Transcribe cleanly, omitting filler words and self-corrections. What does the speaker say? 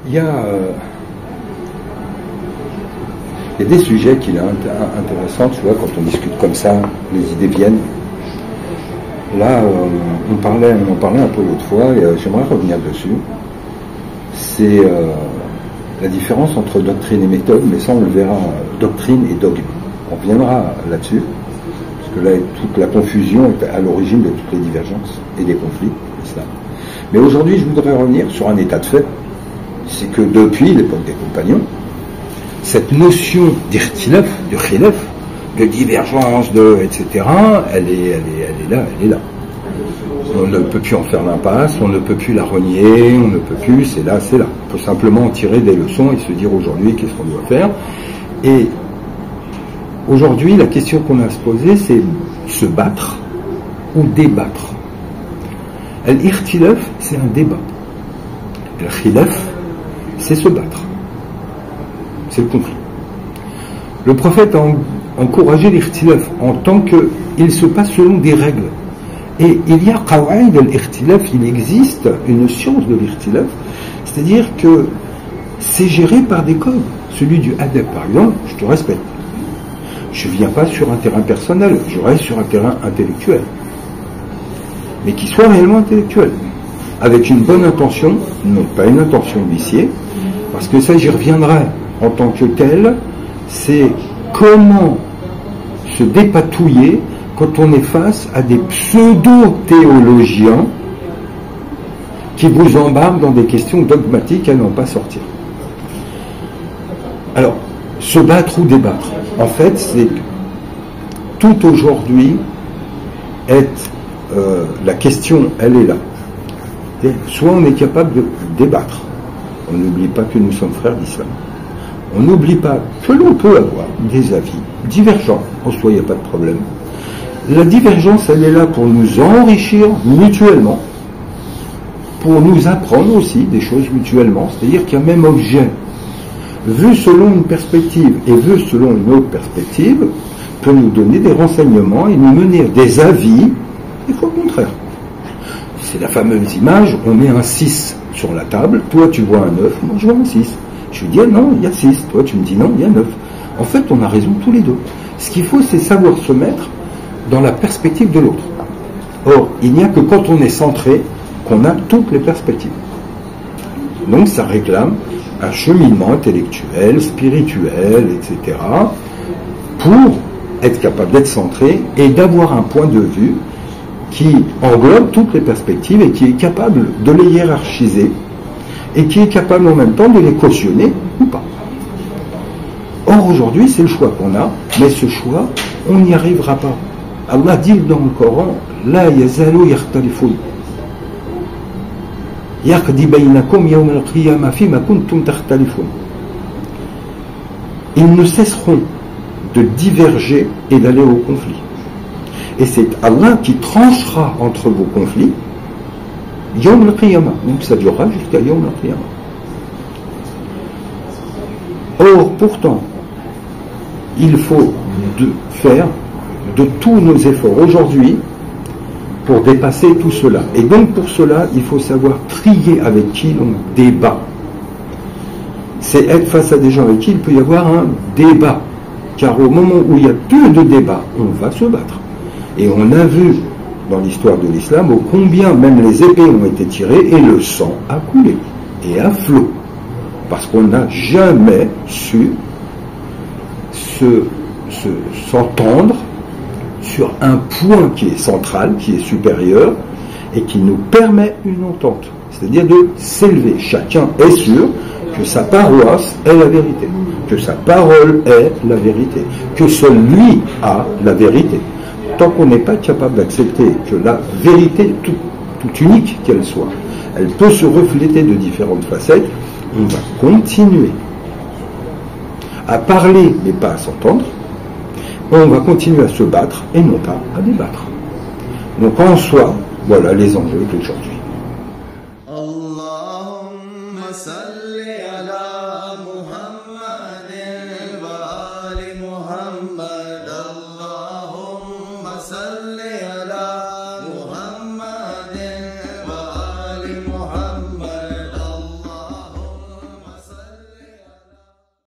il y a des sujets qu'il est intéressant, tu vois, quand on discute comme ça, les idées viennent. Là, on en parlait un peu l'autre fois, et j'aimerais revenir dessus. C'est la différence entre doctrine et méthode, mais ça on le verra, doctrine et dogme. On reviendra là-dessus, parce que là, toute la confusion est à l'origine de toutes les divergences et des conflits. Mais aujourd'hui, je voudrais revenir sur un état de fait, c'est que depuis l'époque des compagnons, cette notion d'irtilaf, de khilaf, de divergence, etc., elle est là. On ne peut plus en faire l'impasse, on ne peut plus la renier, on ne peut plus, c'est là. On peut simplement en tirer des leçons et se dire aujourd'hui qu'est-ce qu'on doit faire. Et aujourd'hui, la question qu'on a à se poser, c'est se battre ou débattre. L'irtilaf, c'est un débat. Le khilaf, c'est se battre. C'est le conflit. Le prophète a encouragé l'irtilaf en tant qu'il se passe selon des règles. Et il y a qawa'id al-irtilaf, il existe une science de l'irtilaf, c'est-à-dire que c'est géré par des codes. Celui du adab, par exemple, je te respecte. Je ne viens pas sur un terrain personnel, je reste sur un terrain intellectuel. Mais qui soit réellement intellectuel. Avec une bonne intention, non pas une intention viciée, parce que ça j'y reviendrai en tant que tel, c'est comment se dépatouiller quand on est face à des pseudo-théologiens qui vous embarquent dans des questions dogmatiques à n'en pas sortir. Alors, se battre ou débattre, en fait, c'est tout aujourd'hui la question, elle est là. Et soit on est capable de débattre, on n'oublie pas que nous sommes frères d'islam. On n'oublie pas que l'on peut avoir des avis divergents, en soi il n'y a pas de problème. La divergence, elle est là pour nous enrichir mutuellement, pour nous apprendre aussi des choses mutuellement, c'est-à-dire qu'un même objet, vu selon une perspective et vu selon une autre perspective, peut nous donner des renseignements et nous mener à des avis, il faut le contraire. C'est la fameuse image, on met un 6 sur la table, toi tu vois un 9, moi je vois un 6. Je lui dis ah non, il y a 6, toi tu me dis non, il y a 9. En fait, on a raison tous les deux. Ce qu'il faut, c'est savoir se mettre dans la perspective de l'autre. Or, il n'y a que quand on est centré qu'on a toutes les perspectives. Donc ça réclame un cheminement intellectuel, spirituel, etc., pour être capable d'être centré et d'avoir un point de vue qui englobe toutes les perspectives et qui est capable de les hiérarchiser et qui est capable en même temps de les cautionner ou pas. Or aujourd'hui c'est le choix qu'on a, mais ce choix on n'y arrivera pas. Allah dit dans le Coran La yazalu yakhtalifun yaqdi baynakum yawm al-qiyamah fima kuntum takhtalifun. Ils ne cesseront de diverger et d'aller au conflit. Et c'est Allah qui tranchera entre vos conflits Yawm al-Qiyamah. Donc ça durera jusqu'à Yawm al-Qiyamah. Or, pourtant, il faut faire de tous nos efforts aujourd'hui pour dépasser tout cela. Et donc pour cela, il faut savoir trier avec qui l'on débat. C'est être face à des gens avec qui il peut y avoir un débat. Car au moment où il n'y a plus de débat, on va se battre. Et on a vu dans l'histoire de l'islam au combien même les épées ont été tirées et le sang a coulé, et à flot. Parce qu'on n'a jamais su s'entendre sur un point qui est central, qui est supérieur, et qui nous permet une entente. C'est-à-dire de s'élever. Chacun est sûr que sa paroisse est la vérité, que sa parole est la vérité, que seul lui a la vérité. Tant qu'on n'est pas capable d'accepter que la vérité, toute unique qu'elle soit, elle peut se refléter de différentes facettes, on va continuer à parler mais pas à s'entendre, on va continuer à se battre et non pas à débattre. Donc en soi, voilà les enjeux d'aujourd'hui. Allahumma salli ala Muhammadin wa ali Muhammad. Allahumma salli ala